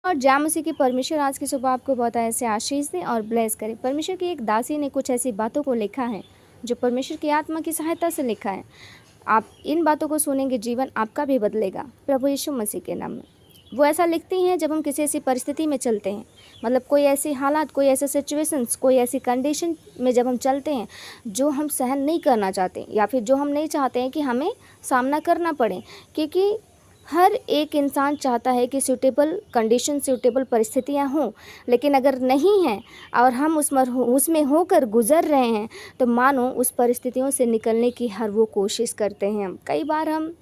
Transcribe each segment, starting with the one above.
और जय मसीह की परमेश्वर आज की सुबह आपको बहुत ऐसे आशीष दे और ब्लेस करे। परमेश्वर की एक दासी ने कुछ ऐसी बातों को लिखा है जो परमेश्वर की आत्मा की सहायता से लिखा है। आप इन बातों को सुनेंगे, जीवन आपका भी बदलेगा प्रभु यीशु मसीह के नाम में। वो ऐसा लिखती हैं, जब हम किसी ऐसी परिस्थिति में चलते हैं, मतलब कोई ऐसी हालात, कोई ऐसे सिचुएशंस, कोई ऐसी कंडीशन में जब हम चलते हैं जो हम सहन नहीं करना चाहते या फिर जो हम नहीं चाहते हैं कि हमें सामना करना पड़े, क्योंकि हर एक इंसान चाहता है कि सूटेबल कंडीशन, सूटेबल परिस्थितियां हों, लेकिन अगर नहीं हैं और हम उसमें होकर गुजर रहे हैं तो मानो उस परिस्थितियों से निकलने की हर वो कोशिश करते हैं। कई बार हम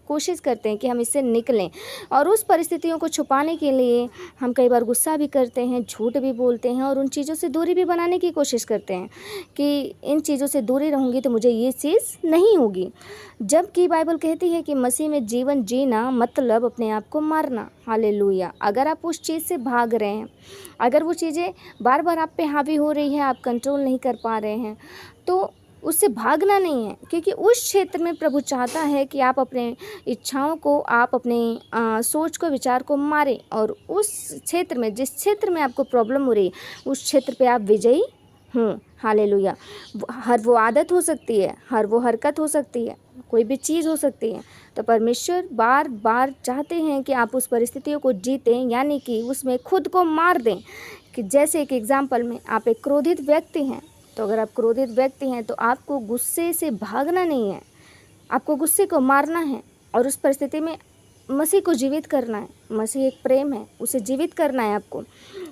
कोशिश करते हैं कि हम इससे निकलें और उस परिस्थितियों को छुपाने के लिए हम कई बार गुस्सा भी करते हैं, झूठ भी बोलते हैं और उन चीज़ों से दूरी भी बनाने की कोशिश करते हैं कि इन चीज़ों से दूरी रहूँगी तो मुझे ये चीज़ नहीं होगी। जबकि बाइबल कहती है कि मसीह में जीवन जीना मतलब अपने आप को मारना। हालेलुया। अगर आप उस चीज़ से भाग रहे हैं, अगर वो चीज़ें बार बार आप पे हावी हो रही है, आप कंट्रोल नहीं कर पा रहे हैं, तो उससे भागना नहीं है, क्योंकि उस क्षेत्र में प्रभु चाहता है कि आप अपने इच्छाओं को, आप अपने सोच को, विचार को मारें और उस क्षेत्र में, जिस क्षेत्र में आपको प्रॉब्लम हो रही है, उस क्षेत्र पे आप विजयी हों। हालेलुया। हर वो आदत हो सकती है, हर वो हरकत हो सकती है, कोई भी चीज़ हो सकती है। तो परमेश्वर बार बार चाहते हैं कि आप उस परिस्थितियों को जीतें, यानी कि उसमें खुद को मार दें। कि जैसे एक एग्जाम्पल में, आप एक क्रोधित व्यक्ति हैं, तो अगर आप क्रोधित व्यक्ति हैं तो आपको गुस्से से भागना नहीं है, आपको गुस्से को मारना है और उस परिस्थिति में मसीह को जीवित करना है। मसीह एक प्रेम है, उसे जीवित करना है आपको।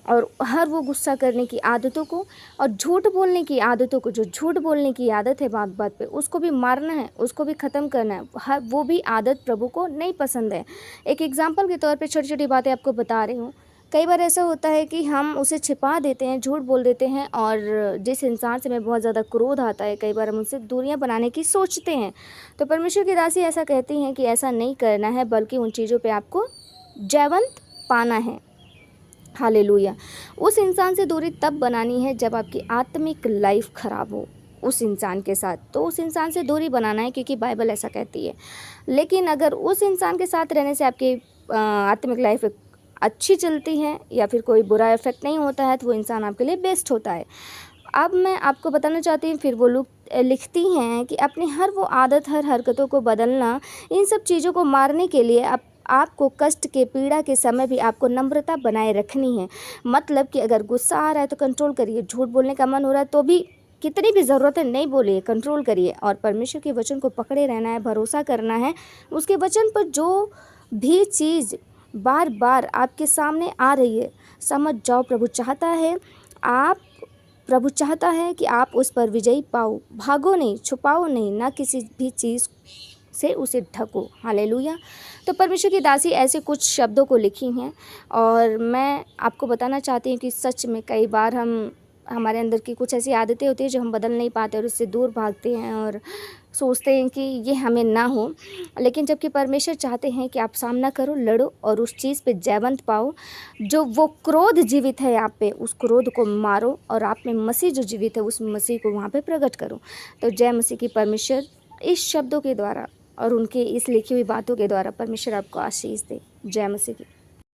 और हर वो गुस्सा करने की आदतों को और झूठ बोलने की आदतों को, जो झूठ बोलने की आदत है बात बात पे, उसको भी मारना है, उसको भी ख़त्म करना है। हर वो भी आदत प्रभु को नहीं पसंद है। एक एग्जाम्पल के तौर पे छोटी छोटी बातें आपको बता रही हूँ। कई बार ऐसा होता है कि हम उसे छिपा देते हैं, झूठ बोल देते हैं और जिस इंसान से हमें बहुत ज़्यादा क्रोध आता है, कई बार हम उनसे दूरियां बनाने की सोचते हैं। तो परमेश्वर की दासी ऐसा कहती हैं कि ऐसा नहीं करना है, बल्कि उन चीज़ों पे आपको जयवंत पाना है। हालेलुया। उस इंसान से दूरी तब बनानी है जब आपकी आत्मिक लाइफ ख़राब हो उस इंसान के साथ, तो उस इंसान से दूरी बनाना है, क्योंकि बाइबल ऐसा कहती है। लेकिन अगर उस इंसान के साथ रहने से आपकी आत्मिक लाइफ अच्छी चलती है या फिर कोई बुरा इफेक्ट नहीं होता है, तो वो इंसान आपके लिए बेस्ट होता है। अब मैं आपको बताना चाहती हूँ, फिर वो लोग लिखती हैं कि अपनी हर वो आदत, हर हरकतों को बदलना, इन सब चीज़ों को मारने के लिए आपको कष्ट के, पीड़ा के समय भी आपको नम्रता बनाए रखनी है। मतलब कि अगर गुस्सा आ रहा है तो कंट्रोल करिए, झूठ बोलने का मन हो रहा है तो भी कितनी भी ज़रूरत है नहीं बोलिए, कंट्रोल करिए और परमेश्वर के वचन को पकड़े रहना है, भरोसा करना है उसके वचन पर। जो भी चीज़ बार बार आपके सामने आ रही है, समझ जाओ प्रभु चाहता है कि आप उस पर विजयी पाओ। भागो नहीं, छुपाओ नहीं, ना किसी भी चीज़ से उसे ढको। हालेलुया। तो परमेश्वर की दासी ऐसे कुछ शब्दों को लिखी हैं और मैं आपको बताना चाहती हूँ कि सच में कई बार हमारे अंदर की कुछ ऐसी आदतें होती हैं जो हम बदल नहीं पाते और उससे दूर भागते हैं और सोचते हैं कि ये हमें ना हो। लेकिन जबकि परमेश्वर चाहते हैं कि आप सामना करो, लड़ो और उस चीज़ पे जयवंत पाओ। जो वो क्रोध जीवित है आप पे, उस क्रोध को मारो और आप में मसीह जो जीवित है, उस मसीह को वहाँ पे प्रकट करो। तो जय मसीह की परमेश्वर इस शब्दों के द्वारा और उनके इस लिखी हुई बातों के द्वारा परमेश्वर आपको आशीष दे। जय मसीह की।